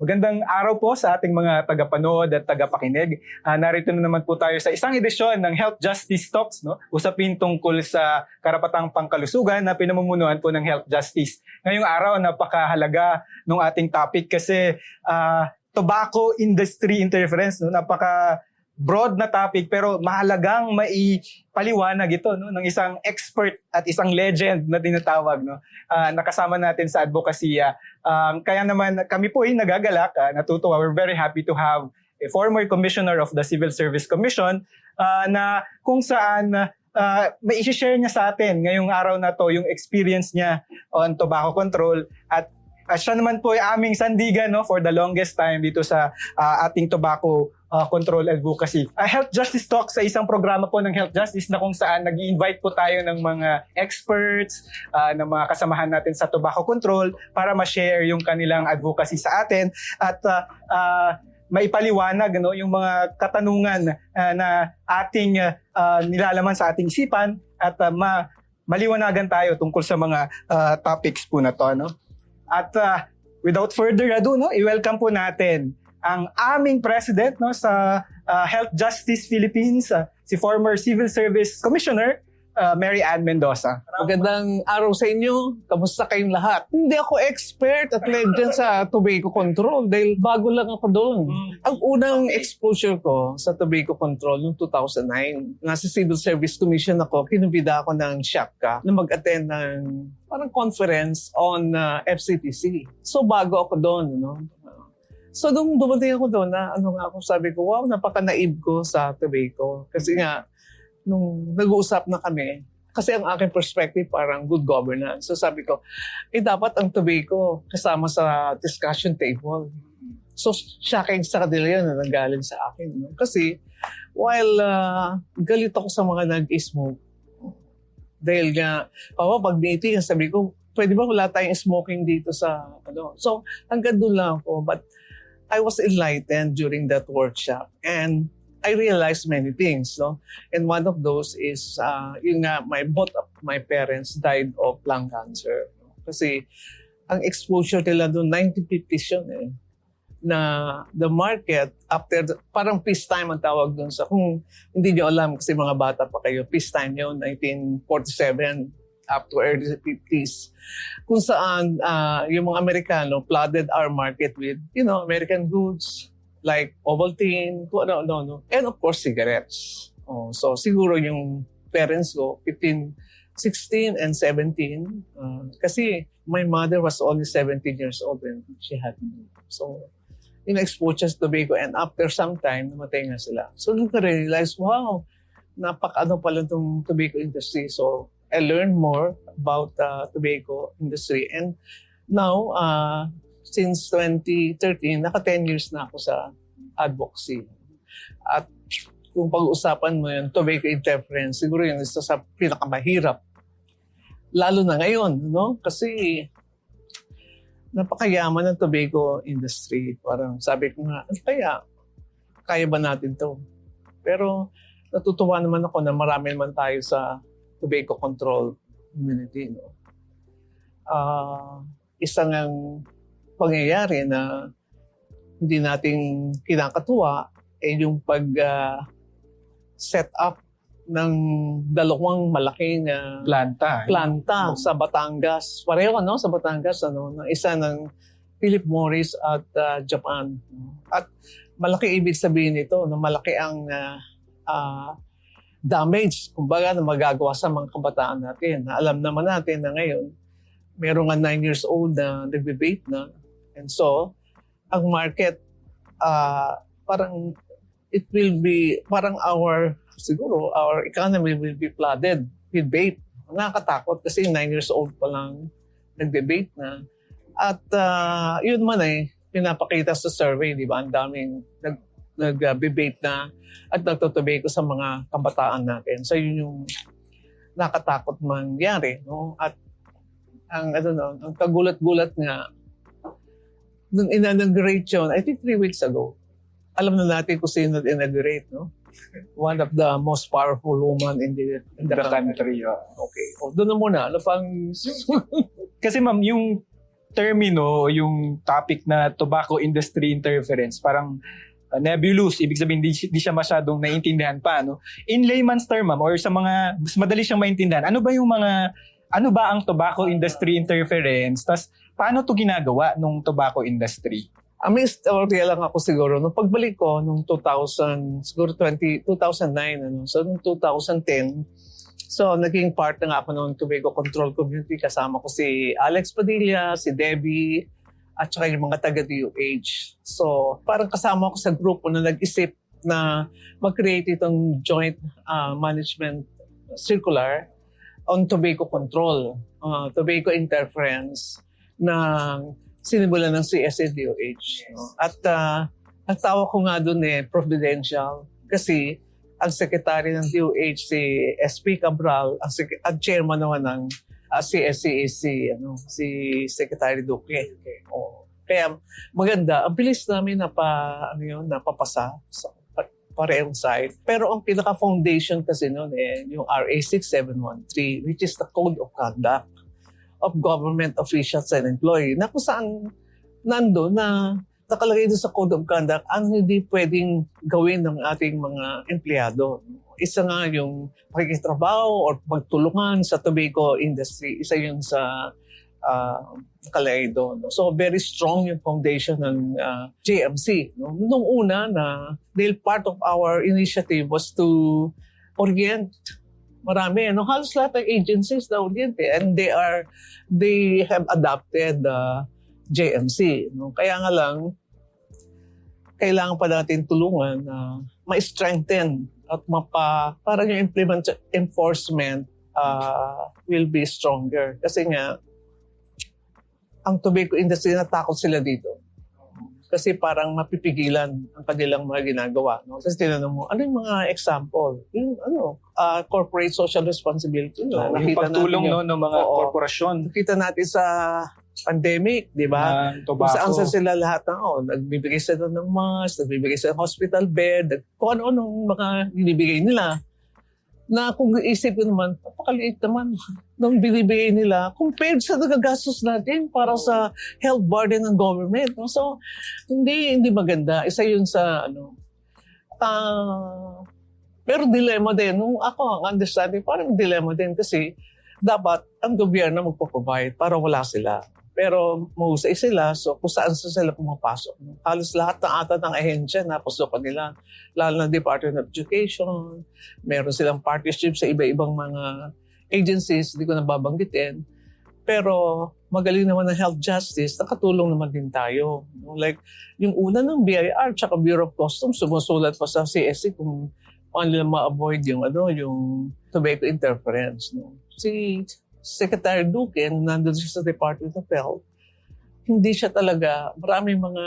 Magandang araw po sa ating mga tagapanood at tagapakinig. Narito na naman po tayo sa isang edisyon ng Health Justice Talks, no? Usapin tungkol sa karapatang pangkalusugan na pinamumunuan po ng Health Justice. Ngayong araw, napakahalaga ng ating topic kasi tobacco industry interference, no? Napaka broad na topic pero mahalagang maipaliwanag ito, no, ng isang expert at isang legend na tinatawag, no. Nakasama natin sa advokasya. Kaya naman kami po ay nagagalak, natutuwa. We're very happy to have a former commissioner of the Civil Service Commission na kung saan may i-share niya sa atin ngayong araw na to yung experience niya on tobacco control at siya naman po ay aming sandigan, no, for the longest time dito sa ating tobacco control advocacy. Health Justice Talk sa isang programa po ng Health Justice na kung saan nag-i-invite po tayo ng mga experts, ng mga kasamahan natin sa tobacco control para ma-share yung kanilang advocacy sa atin at maipaliwanag, no, yung mga katanungan na ating nilalaman sa ating isipan at maliwanagan tayo tungkol sa mga topics po na to, no? At without further ado, no, i-welcome po natin ang aming president, no, sa Health Justice Philippines, si former Civil Service Commissioner Mary Ann Mendoza. Magandang araw sa inyo. Kamusta kayong lahat? Hindi ako expert at legend sa tobacco control dahil bago lang ako doon. Ang unang exposure ko sa tobacco control noong 2009, nasa Civil Service Commission ako, kinubida ako ng SHAPCA na mag-attend ng parang conference on FCTC. So bago ako doon, no? So nung dumating ako doon, sabi ko, wow, napaka-naib ko sa tobacco. Kasi nga, nung nag-uusap na kami, kasi ang aking perspective parang good governance. So sabi ko, dapat ang tobacco kasama sa discussion table. So shocking sa kanila yun na nanggaling sa akin. No? Kasi while galit ako sa mga nag-smoke, dahil nga, pag meeting, sabi ko, pwede ba wala tayong smoking dito sa, So hanggang doon lang ako. But I was enlightened during that workshop. And I realized many things, no? And one of those is, both of my parents died of lung cancer. Kasi ang exposure nila doon, 1950s yun eh. Na the market, parang peacetime ang tawag doon. So kung hindi nyo alam, kasi mga bata pa kayo, peacetime yun, 1947 up to early 50s. Kung saan yung mga Amerikano flooded our market with, American goods, like Ovaltine, no. And of course, cigarettes. So siguro yung parents ko, 15, 16, and 17. Kasi my mother was only 17 years old when she had me. So, exposure to tobacco and after some time, namatay nga sila. So, nung na-realize, wow, napaka-ano pala itong tobacco industry. So, I learned more about tobacco industry. And now, since 2013, naka 10 years na ako sa advocacy. At kung pag-usapan mo yun, tobacco interference, siguro yun isa sa pinakamahirap. Lalo na ngayon, no? Kasi napakayaman ng tobacco industry. Parang sabi ko nga, kaya ba natin to? Pero natutuwa naman ako na marami naman tayo sa tobacco control community, no? Isang ang pangyayari na hindi nating kinakatuwa yung set up ng dalawang malaking planta sa Batangas. Pareho, no? Sa Batangas, ng isa ng Philip Morris at Japan. At malaki ibig sabihin nito, na malaki ang damage, kumbaga, na magagawa sa mga kabataan natin. Alam naman natin na ngayon, meron nga 9 years old na nagbe-vape na. And so, ang market, parang it will be, parang our economy will be flooded with vape. Nakakatakot kasi 9 years old pa lang nagbe-vape na. At yun man pinapakita sa survey, di ba? Ang daming nagbe-vape na at nagtotobacco sa mga kabataan natin. So yun yung nakatakot mangyari, no? At ang kagulat-gulat nga, nung inaugurate yun, I think 3 weeks ago, alam na natin kung sino inaugurate, no? One of the most powerful woman in the country. Okay. Doon na muna. Ano pang... Kasi ma'am, yung termino, yung topic na tobacco industry interference, parang nebulous. Ibig sabihin, di siya masyadong naiintindihan pa. No? In layman's term, ma'am, or sa mga, mas madali siyang maintindihan, ano ba ang tobacco industry interference? Tas, paano to ginagawa nung tobacco industry? May istorya lang ako siguro. Nung pagbalik ko, nung 2000, siguro 2009, so nung 2010, so naging part na nga ako ng Tobacco Control Community. Kasama ko si Alex Padilla, si Debbie, at saka yung mga taga-DOH. So parang kasama ko sa grupo na nag-isip na mag-create itong joint management circular on tobacco control, tobacco interference na sinimulan ng CSA-DOH. No? At ang tawag ko nga doon providential kasi ang secretary ng DOH si SP Cabral, ang chairman naman ng CSCAC, si Secretary Duque. Kaya maganda, ang bilis namin napapasa sa parehong side. Pero ang pinaka-foundation kasi noon yung RA 6713, which is the Code of Conduct of Government Officials and Employees, na kung saan nando na nakalagay doon sa Code of Conduct ang hindi pwedeng gawin ng ating mga empleyado. Isa nga yung pakikitrabaho or pagtulungan sa tobacco industry. Isa yun sa nakalagay doon. So very strong yung foundation ng JMC. No? Nung una na dahil part of our initiative was to orient marami. Halos lahat ng agencies na orient and they have adopted JMC. No? Kaya nga lang, kailangan pa natin tulungan na ma-strengthen at parang yung enforcement will be stronger. Kasi nga, ang tobacco industry, natakot sila dito. Kasi parang mapipigilan ang kanilang mga ginagawa. No? Kasi tinanong mo, ano yung mga example? Yung corporate social responsibility. No? Yung pagtulong ng mga korporasyon. Nakita natin sa pandemic, di ba? Kung saan sila lahat nagbibigay sila ng mask, nagbibigay sila ng hospital bed, kung ano-anong mga binibigay nila. Na kung isip ko naman, napakaliit naman nung binibigay nila compared sa nagagastos natin para sa health burden ng government. So, hindi maganda. Isa yun sa pero dilemma din. Nung ako, ang understanding, parang dilemma din kasi dapat ang gobyerno magpo-provide para wala sila. Pero mahusay sila, so kung saan sila pumapasok. Halos lahat ng ata ng ahensya na pasukan nila, lalo ng Department of Education, meron silang partnership sa iba-ibang mga agencies, hindi ko nababanggitin. Pero magaling naman ng health justice, nakatulong naman din tayo. Like, yung una ng BIR tsaka Bureau of Customs, sumusulat pa sa CSC kung paano nila ma-avoid yung tobacco interference. No? Si Secretary Duque, nandun siya sa Department of Health, hindi siya talaga, maraming mga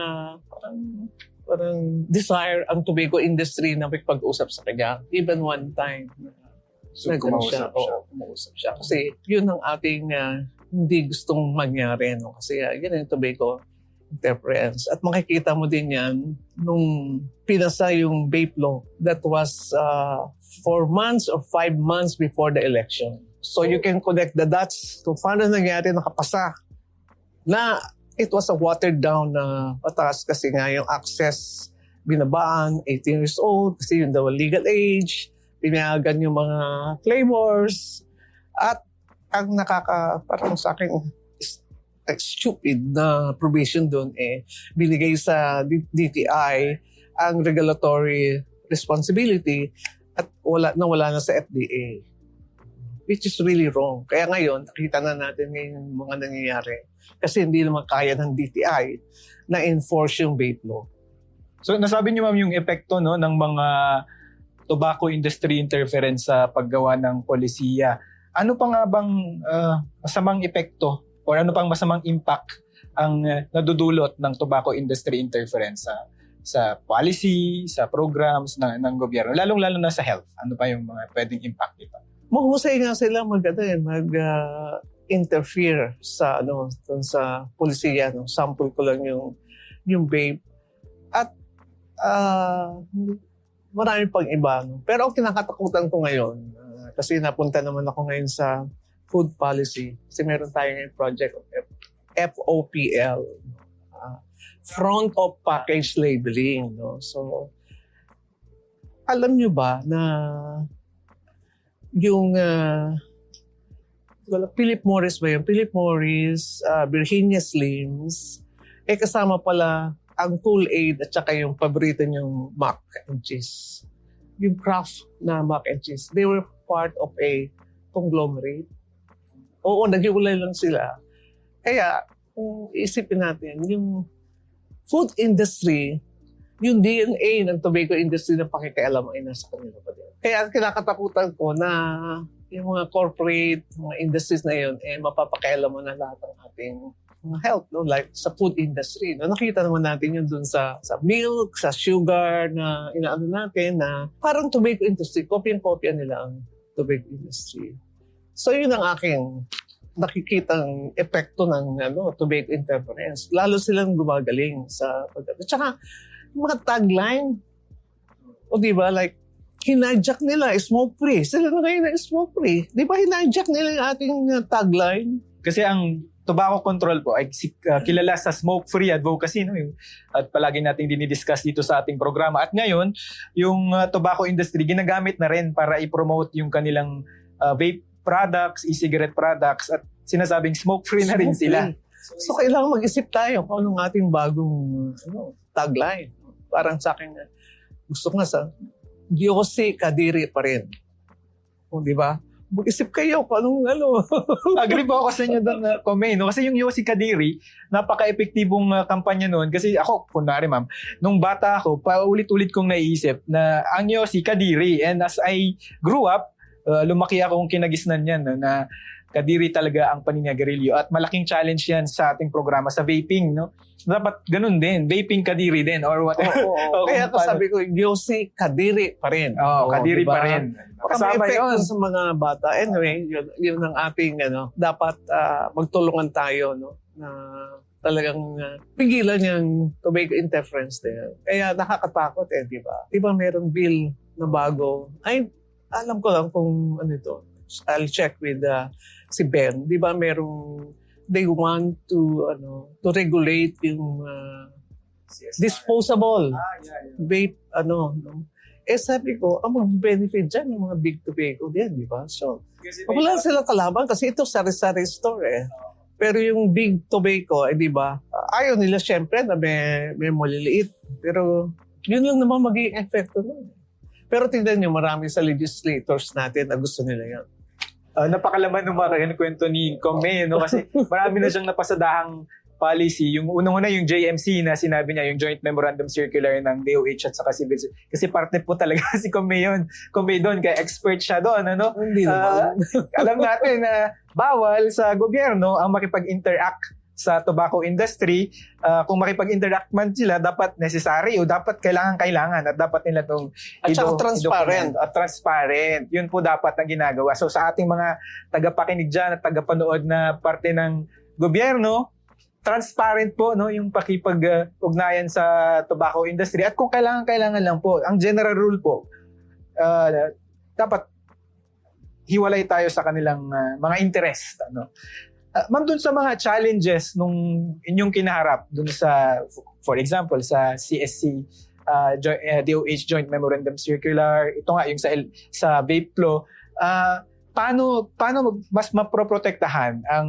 parang desire ang tobacco industry na pag-usap sa kanya. Even one time, kumausap siya. Kasi yun ang ating hindi gustong mangyari. No? Kasi yun yung tobacco interference. At makikita mo din yan nung pinasa yung vape law that was 4 months or 5 months before the election. So you can connect the dots to paano nangyari nakapasa na it was a watered down na batas kasi nga yung access binabaan 18 years old kasi yun daw legal age, pinayagan yung mga flavors at ang parang sa akin stupid na provision doon binigay sa DTI ang regulatory responsibility at wala na sa FDA. Which is really wrong. Kaya ngayon, nakita na natin ngayon mga nangyayari. Kasi hindi naman kaya ng DTI na enforce yung vape law. So nasabi niyo ma'am yung epekto ng mga tobacco industry interference sa paggawa ng polisiya. Ano pa nga bang masamang epekto o ano pang masamang impact ang nadudulot ng tobacco industry interference sa policy, sa programs ng gobyerno, lalong-lalo na sa health? Ano pa yung mga pwedeng impact dito? Mahusay nga sila mag-interfere sa sa polisiya. Sample ko lang yung vape. At marami pang iba. Pero ang kinakatakutan ko ngayon, kasi napunta naman ako ngayon sa food policy, kasi meron tayo ngayong project FOPL, front of package labeling. No? So, alam nyo ba na yung Philip Morris ba yun? Philip Morris, Virginia Slims, kasama pala ang Kool-Aid at saka yung paborito niyong mac and cheese. Yung Kraft na mac and cheese. They were part of a conglomerate. Oo, naghiwalay lang sila. Kaya, kung isipin natin, yung food industry, yung DNA ng tobacco industry na pakikialam ay nasa kanila pa din. Kaya kinakatakutan ko na yung mga corporate, mga industries na yun, mapapakialam mo na lahat ng ating mga health, no? Like sa food industry. No? Nakita naman natin yun dun sa milk, sa sugar na inaano natin na parang tobacco industry, kopyang-kopya nila ang tobacco industry. So yun ang aking nakikitang epekto ng tobacco interference. Lalo silang gumagaling sa pagdating. Tsaka, mga tagline, o diba, like, hinajak nila, smoke-free. Sila na ngayon na smoke-free. Di ba hinajak nila yung ating tagline? Kasi ang tobacco control po ay kilala sa smoke-free advocacy. No? At palagi nating dinidiscuss dito sa ating programa. At ngayon, yung tobacco industry, ginagamit na rin para i-promote yung kanilang vape products, e-cigarette products, at sinasabing smoke-free na rin sila. So, kailangan mag-isip tayo kung anong ating bagong tagline. Parang sa akin, gusto ko nga sa Yossi Kadiri pa rin. O, di ba? Mag-isip kayo kung anong Agree po ako sa inyo doon, Comay. No? Kasi yung Yossi Kadiri, napaka-epektibong kampanya noon. Kasi ako, kunwari ma'am, nung bata ako, paulit-ulit kong naiisip na ang Yossi Kadiri. And as I grew up, lumaki akong kinagisnan yan na kadiri talaga ang paninigarilyo. At malaking challenge yan sa ating programa sa vaping. No? Dapat ganun din. Vaping kadiri din or whatever. Kaya sabi ko, Yossi Kadiri pa rin. Kadiri diba? pa rin. Kasama yun sa mga bata. Anyway, yun ang ating, dapat magtulungan tayo, no? Na talagang pigilan yung tobacco interference din. Kaya nakakatakot di ba? Di ba merong bill na bago? Ay, alam ko lang kung ano ito. I'll check with si Ben. Di ba merong they want to regulate yung disposable vape no? Sabi ko, ang mag-benefit dyan yung mga big tobacco din, di ba? So, wala silang kalaban kasi ito sari-sari store Pero yung big tobacco, di ba? Ayaw nila syempre na may maliliit. Pero yun lang naman magiging epekto nun. Pero tingnan nyo, marami sa legislators natin na gusto nila yan. Napakalaman ng mga kwento ni Comay, no? Kasi marami na siyang napasadahang policy. Yung unang-una yung JMC na sinabi niya, yung Joint Memorandum Circular ng DOH at saka Civil. Kasi partner po talaga si Comay yun. Comay doon, kaya expert siya doon. Hindi naman. Alam natin na bawal sa gobyerno ang makipag-interact sa tobacco industry. Kung makipag-interact man sila, dapat necessary o dapat kailangan at dapat nila itong at saka transparent. At transparent. Yun po dapat ang ginagawa. So sa ating mga tagapakinig dyan at tagapanood na parte ng gobyerno, transparent po yung pakipag-ugnayan sa tobacco industry. At kung kailangan lang po, ang general rule po, dapat hiwalay tayo sa kanilang mga interest. Ma'am, dun sa mga challenges nung inyong kinaharap, dun sa, for example, sa CSC, DOH Joint Memorandum Circular, ito nga yung sa vape law, paano mas maproprotektahan ang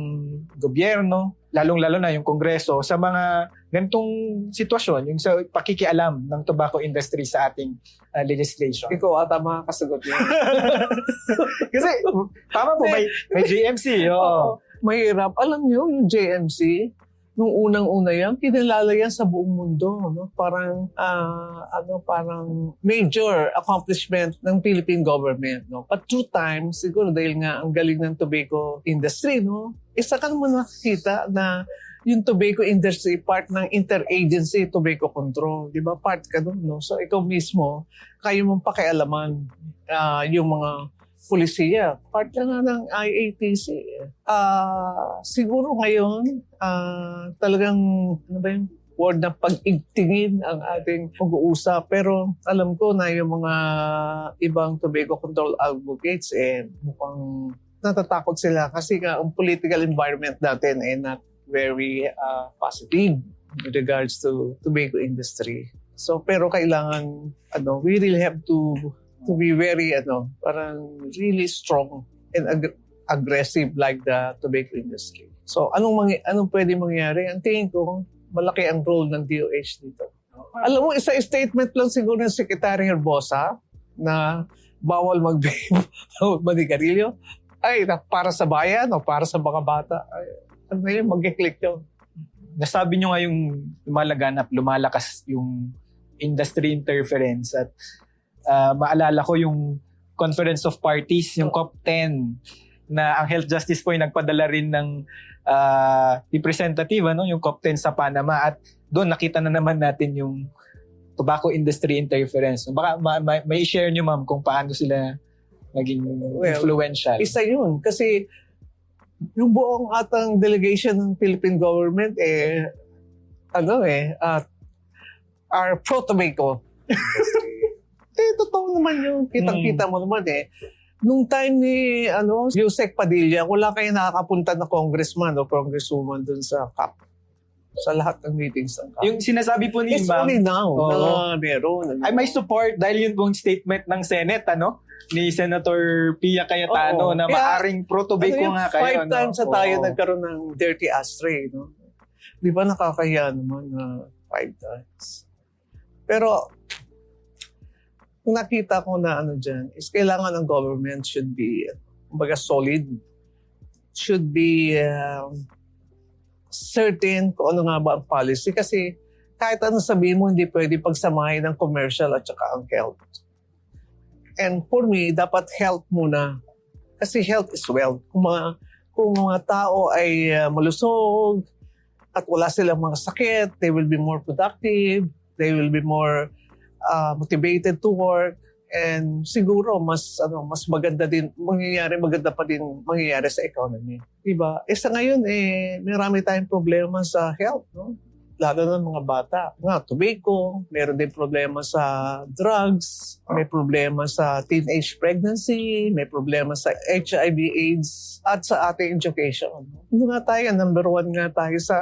gobyerno, lalong-lalo na yung Kongreso, sa mga ganitong sitwasyon, yung sa pakikialam ng tobacco industry sa ating legislation? Ikaw ata makakasagot yun. Kasi, tama po, may JMC. Mahirap. Alam niyo, yung JMC, nung unang-una yan, kinalala yan sa buong mundo. No? Parang major accomplishment ng Philippine government. No? But 2 times, siguro dahil nga ang galing ng tobacco industry, no? Isa ka naman nakikita na yung tobacco industry, part ng interagency tobacco control. Di ba? Part ka doon. No? So ikaw mismo, kayo mong pakialaman yung mga polisiya. Part na nga ng IATC. Siguro ngayon, talagang, word na pag-igtingin ang ating pag-uusap. Pero alam ko na yung mga ibang tobacco control advocates, mukhang natatakot sila kasi ang political environment natin ay not very positive with regards to tobacco industry. So pero kailangan we really have to be very parang really strong and aggressive like the tobacco industry. So anong pwede mangyari? Ang tingin ko malaki ang role ng DOH dito. Alam mo, isa statement lang siguro ng Secretary Herbosa na bawal mag-vape o manigarilyo. Ay, para sa bayan o para sa mga bata. Ay, mag-click yun. Nasabi nyo nga yung lumalakas yung industry interference at maalala ko yung Conference of Parties, yung COP10 na ang Health Justice po ay nagpadala rin ng representative, yung COP10 sa Panama at doon nakita na naman natin yung tobacco industry interference. Baka may share nyo ma'am kung paano sila naging influential. Isa yun. Kasi yung buong atang delegation ng Philippine government are pro-tobacco. Totoo naman yung kitang-kita mo naman Nung time ni Yusek Padilla, wala kayo nakakapunta na congressman o congresswoman dun sa CAP. Sa lahat ng meetings ng CAP. Yung sinasabi po ni It's ma'am, only now na meron. ay may support dahil yun pong statement ng Senate, ni Senator Pia Cayetano na maaring pro-tobacco nga kayo. 5 times na tayo nagkaroon ng dirty ashtray. No? Di ba nakakahiya naman na 5 times? Pero nakita ko na dyan is kailangan ng government should be solid, should be certain kung ano nga ba ang policy kasi kahit ano sabihin mo hindi pwede pagsamahin ng commercial at saka ang health. And for me, dapat health muna kasi health is wealth. Kung mga tao ay malusog at wala silang mga sakit, they will be more productive, they will be more motivated to work and siguro mas maganda pa din mangyayari sa economy. Diba? Sa ngayon marami tayong problema sa health, no? Lalo na mga bata. Tobacco, meron din problema sa drugs, may problema sa teenage pregnancy, may problema sa HIV/AIDS at sa ating education. Number 1 nga tayo sa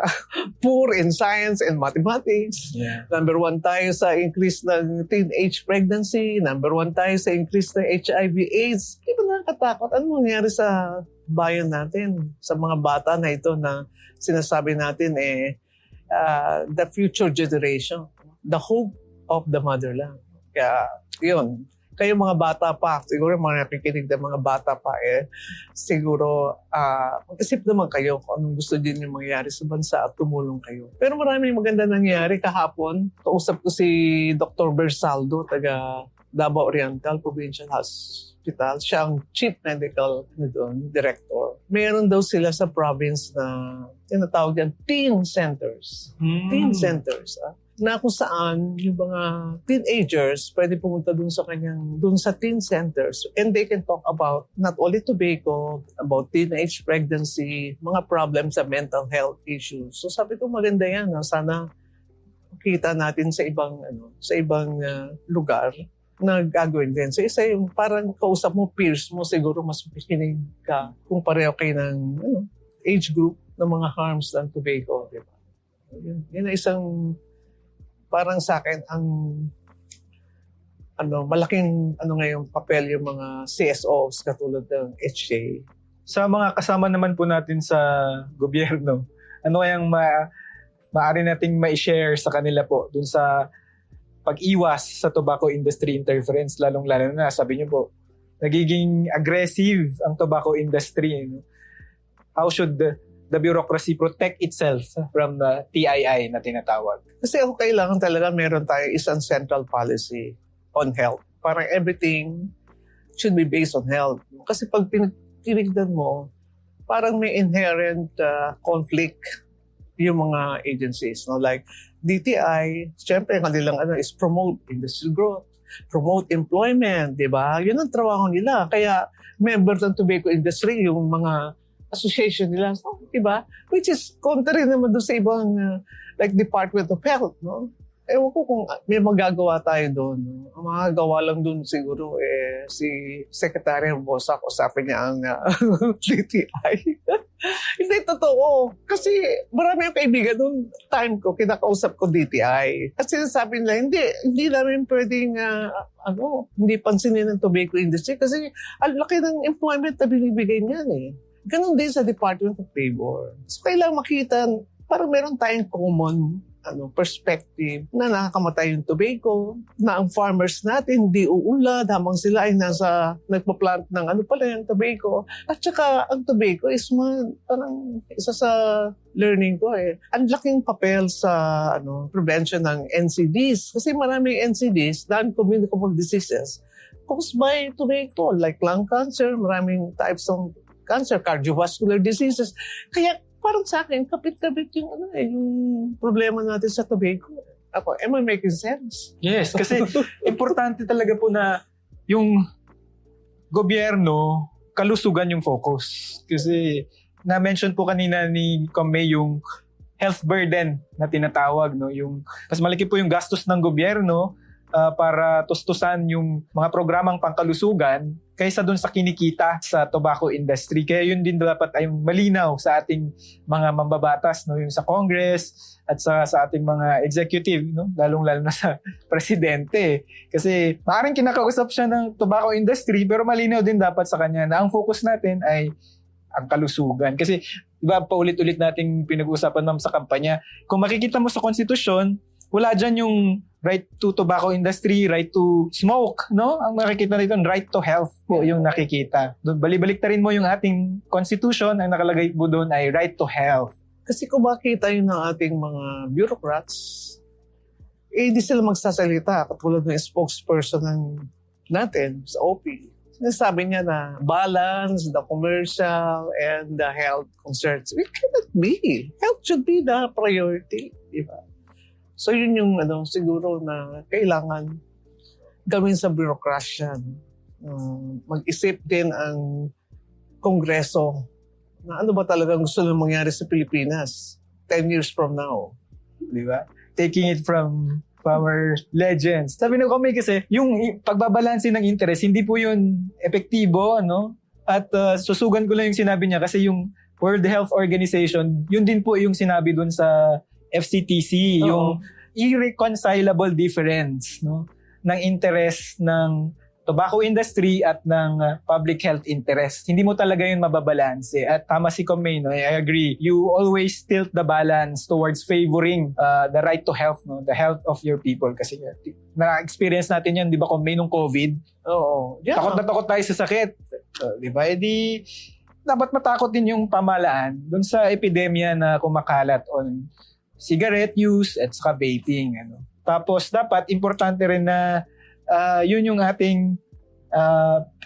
poor in science and mathematics. Yeah. Number 1 tayo sa increase ng teenage pregnancy. Number 1 tayo sa increase ng HIV/AIDS. Di ba nakakatakot? Ano nangyari sa bayan natin? Sa mga bata na ito na sinasabi natin the future generation, the hope of the motherland. Kaya, yun. Kayo mga bata pa, siguro mga nakikinig ng mga bata pa, siguro mag-isip naman kayo kung anong gusto din yung mangyari sa bansa at tumulong kayo. Pero maraming maganda nangyari kahapon. Kausap ko si Dr. Bersaldo, taga Davao Oriental Provincial Hospital. Siya ang Chief Medical Director. Meron daw sila sa province na tinatawag yan teen centers. Teen centers. Na kung saan yung mga teenagers pwede pumunta dun sa teen centers and they can talk about not only tobacco, about teenage pregnancy, mga problems sa mental health issues. So sabi ko maganda yan. Sana kita natin sa ibang lugar na gagawin din. So isa yung parang kausap mo, peers mo, siguro mas makikinig ka kung pareho kayo ng age group ng mga harms ng tobacco. Diba? Yun na isang parang sa akin ang malaking ngayong papel yung mga CSOs katulad ng HJ. Sa mga kasama naman po natin sa gobyerno, ano kayang maaari nating ma-share sa kanila po dun sa pag-iwas sa tobacco industry interference, lalong-lalo na, sabi niyo po, nagiging aggressive ang tobacco industry. How should the bureaucracy protect itself from the TII na tinatawag? Kasi kailangan talaga meron tayo isang central policy on health. Parang everything should be based on health. Kasi pag tinignan mo, parang may inherent conflict yung mga agencies. Like DTI, siyempre kanilang is promote industry growth, promote employment, di ba? Yun ang trabaho nila. Kaya members ng tobacco industry, yung mga association nila, di ba? Which is contrary naman doon sa ibang like Department of Health, no? Ewan ko kung may magagawa tayo doon. No? Ang magagawa lang doon siguro si Secretary Bosak, usapin niya ang DTI. Hindi totoo. Kasi marami yung kaibigan noon. Time ko, kinakausap ko DTI. At sinasabi nila, hindi namin pwedeng hindi pansinin ng tobacco industry kasi ang laki ng employment na binibigay niyan eh. Ganon din sa Department of Labor. So kailangan makita, parang meron tayong common perspective na nakakamatay yung tobacco, na ang farmers natin hindi uulad habang sila ay nagpa-plant ng yung tobacco. At saka ang tobacco is parang isa sa learning ko ang laking papel sa prevention ng NCDs. Kasi maraming NCDs, non-communicable diseases, caused by tobacco, like lung cancer, maraming types of cancer, cardiovascular diseases. Kaya parang sa akin, kapit-kapit yung problema natin sa tobacco. Ako, am I making sense? Yes, kasi importante talaga po na yung gobyerno, kalusugan yung focus. Kasi na-mention po kanina ni May yung health burden na tinatawag. No? Yung, mas malaki po yung gastos ng gobyerno para tustusan yung mga programang pangkalusugan kaysa dun sa kinikita sa tobacco industry. Kaya yun din dapat ay malinaw sa ating mga mambabatas, no? Yung sa Congress at sa ating mga executive, no? Lalong-lalo na sa presidente. Kasi maaaring kinakausap siya ng tobacco industry pero malinaw din dapat sa kanya na ang focus natin ay ang kalusugan. Kasi diba, paulit-ulit nating pinag-uusapan ma'am sa kampanya, kung makikita mo sa konstitusyon, wala dyan yung right to tobacco industry, right to smoke, no? Ang makikita nito, right to health po yung nakikita. Balik-balik rin mo yung ating constitution, ang nakalagay po doon ay right to health. Kasi kung makita yun ng ating mga bureaucrats, hindi sila magsasalita katulad ng spokesperson natin sa OP. Sinasabi niya na balance the commercial and the health concerns. It cannot be. Health should be the priority, di ba? So yun yung siguro na kailangan gawin sa bureaucracia. Mag-isip din ang Kongreso na ano ba talagang gusto nang mangyari sa Pilipinas 10 years from now. Di ba? Taking it from our legends. Sabi ng Kami kasi, yung pagbabalansin ng interest, hindi po yun epektibo, ano? At susugan ko lang yung sinabi niya kasi yung World Health Organization, yun din po yung sinabi dun sa FCTC, yung irreconcilable difference, no, ng interest ng tobacco industry at ng public health interest. Hindi mo talaga yun mababalanse. At tama si May, no, I agree. You always tilt the balance towards favoring the right to health, no, the health of your people. Kasi na-experience natin yan, di ba, May, nung COVID? Oo. Yeah. Takot na takot tayo sa sakit. Di ba? Dapat matakot din yung pamahalaan dun sa epidemya na kumakalat on cigarette use at saka vaping. Tapos dapat importante rin na yun yung ating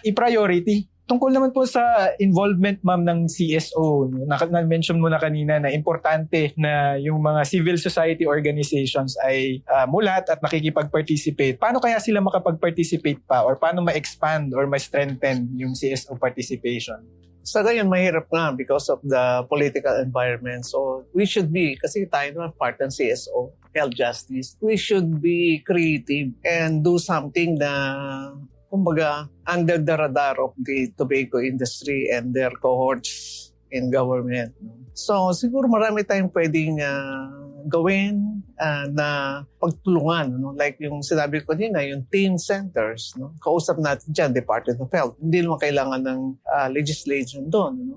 i-priority. Tungkol naman po sa involvement ma'am ng CSO, na-mention mo na kanina na importante na yung mga civil society organizations ay mulat at nakikipag-participate. Paano kaya sila makapag-participate pa or paano ma-expand or ma-strengthen yung CSO participation? Sa ngayon, mahirap nga because of the political environment. So, we should be, kasi tayo naman part ng CSO, Health Justice, we should be creative and do something na, kumbaga, under the radar of the tobacco industry and their cohorts in government. So, siguro marami tayong pwedeng gawin na pagtulungan. No? Like yung sinabi ko nina, yung teen centers. No? Kausap natin dyan, Department of Health. Hindi naman kailangan ng legislation doon. No?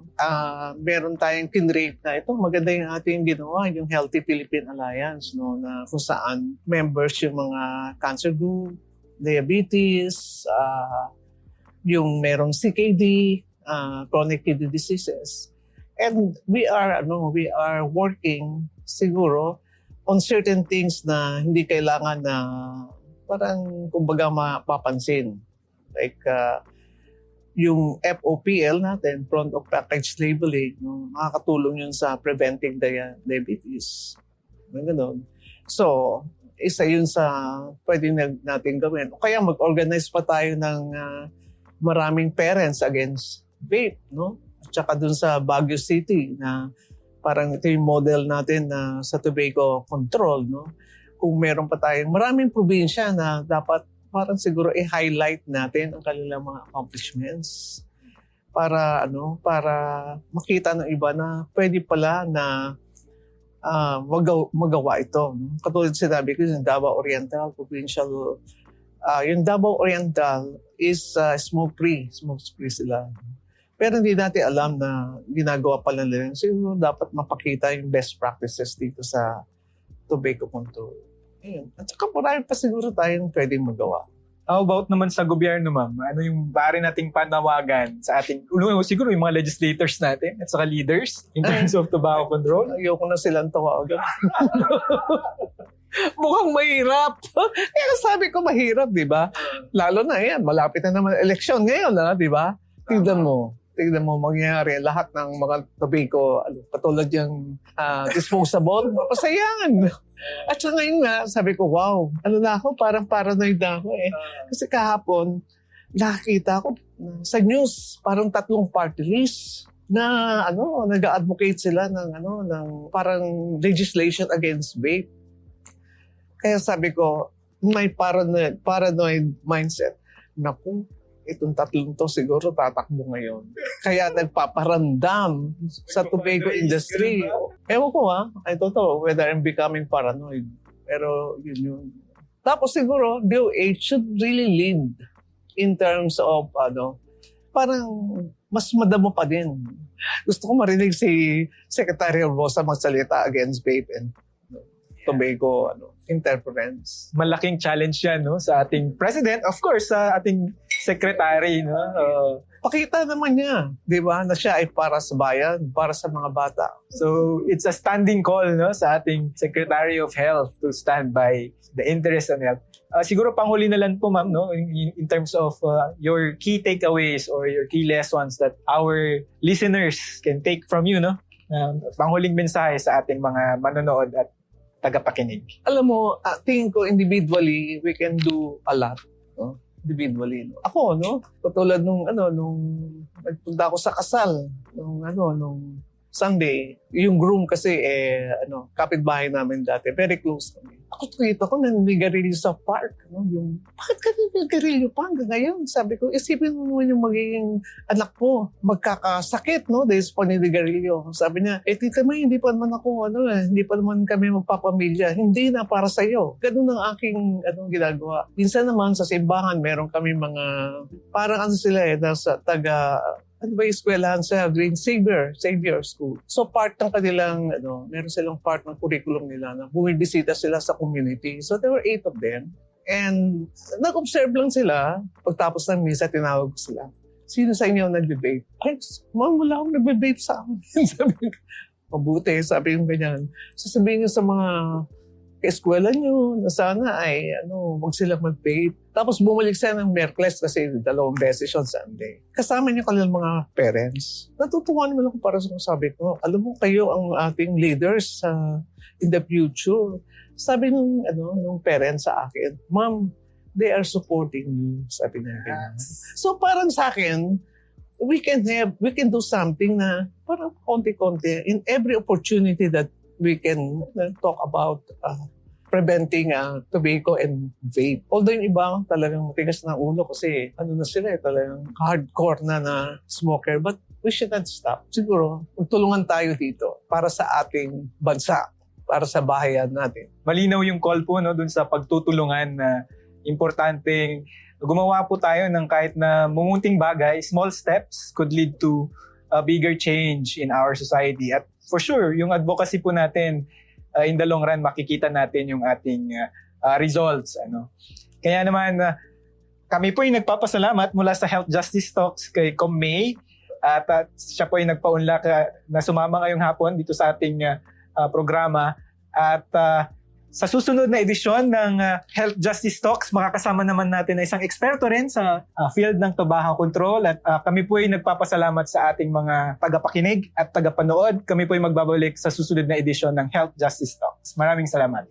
Meron tayong kinrate na ito. Maganda yung ating ginawa, yung Healthy Philippine Alliance, no? Na kung saan members yung mga cancer group, diabetes, yung merong CKD, chronic kidney diseases. And we are working siguro on certain things na hindi kailangan na parang kumbaga mapapansin. Like yung FOPL natin, front of package labeling, no, makakatulong yun sa preventing diabetes. Ganun. So, isa yun sa pwede natin gawin. O kaya mag-organize pa tayo ng maraming parents against vape, no? At saka dun sa Baguio City na parang ito yung model natin na sa tobacco control, no? kung meron pa tayong maraming probinsya na dapat parang siguro i-highlight natin ang kanilang mga accomplishments para makita ng iba na pwede pala na magawa ito. Katulad sinabi ko, yung Davao Oriental Provincial, yung Davao Oriental is smoke-free sila. Pero hindi natin alam na ginagawa pala nila. So, dapat mapakita yung best practices dito sa tobacco control. Ayun. At saka marami pa siguro tayong pwedeng magawa. How about naman sa gobyerno, ma'am? Ano yung bari nating panawagan sa ating, siguro yung mga legislators natin at saka leaders in terms of tobacco control? Ayoko na silang tawagan. Mukhang mahirap. Kaya sabi ko mahirap, di ba? Lalo na yan, malapit na naman eleksyon ngayon, di ba? Tignan mo mangyayari lahat ng mga tobacco, katulad yung disposable, mapasayan. At saka ngayon nga, sabi ko, wow, parang paranoid na ako eh. Kasi kahapon, nakakita ko sa news, parang 3 party list na nag-advocate sila ng parang legislation against vape. Kaya sabi ko, may paranoid mindset. Naku, itong 3 to siguro tatakbo ngayon. Kaya nagpaparamdam sa tobacco industry. Ewan ko I don't know whether I'm becoming paranoid. Pero yun. Tapos siguro, DOH should really lead in terms of parang mas madamo pa din. Gusto ko marinig si Secretary Rosa magsalita against vape and tobacco interference. Malaking challenge yan sa ating president, of course, sa ating secretary. Pakita naman niya, di ba, na siya ay para sa bayan, para sa mga bata. So, it's a standing call sa ating Secretary of Health to stand by the interest of health. Siguro panghuli na lang po, ma'am, in terms of your key takeaways or your key lessons that our listeners can take from you, panghuling mensahe sa ating mga manonood at tagapakinig. Alam mo, tingin ko individually, we can do a lot. Individually. Ako, patulad nung nagpunta ako sa kasal, nung Sunday, yung groom kasi, kapitbahay namin dati, very close kami. Ako nakita ko naninigarilyo sa park. Bakit ka naninigarilyo pa hanggang ngayon? Sabi ko, isipin mo naman yung magiging anak mo, magkakasakit, dahil sa paninigarilyo. Sabi niya, tita May, hindi pa naman ako, hindi pa naman kami magpapamilya. Hindi na para sa'yo. Ganun ang aking ginagawa. Minsan naman sa simbahan, meron kami mga, parang sila nasa yung eskwelahan sa Green Savior School. So part ng kanilang, meron silang part ng curriculum nila na bumibisita sila sa community. So there were 8 of them. And nag-observe lang sila. Pagtapos ng misa, tinawag ko sila. Sino sa inyo nag-vape? Ay, ma'am, wala akong nag-vape sa amin. Sabi ko, mabuti, sabi yung ganyan. Sasabihin nyo sa mga eskwela nyo na sana ay wag silang mag-vape. Tapos bumalik siya ng Merkles kasi 2 beses yun Sunday. Kasama niya kanilang mga parents. Natutuwa naman ako para sa sabi ko, alam mo kayo ang ating leaders in the future. Sabi nung parents sa akin, Ma'am, they are supporting you. Sabi niya ganyan. So parang sa akin, we can do something na parang konti-konti in every opportunity that we can talk about preventing tobacco and vape. Although yung iba talagang matigas ng ulo kasi na sila talagang hardcore na smoker. But we should not stop. Siguro, magtulungan tayo dito para sa ating bansa, para sa bahayan natin. Malinaw yung call po dun sa pagtutulungan na importanteng gumawa po tayo ng kahit na mumunting bagay, small steps could lead to a bigger change in our society. At for sure, yung advocacy po natin in the long run, makikita natin yung ating results. Kaya naman, kami po ay nagpapasalamat mula sa Health Justice Talks kay Com May at siya po ay nagpaunlak na sumama ngayong hapon dito sa ating programa. At sa susunod na edisyon ng Health Justice Talks, makakasama naman natin na isang eksperto rin sa field ng tobacco control at kami po ay nagpapasalamat sa ating mga tagapakinig at tagapanood. Kami po ay magbabalik sa susunod na edisyon ng Health Justice Talks. Maraming salamat.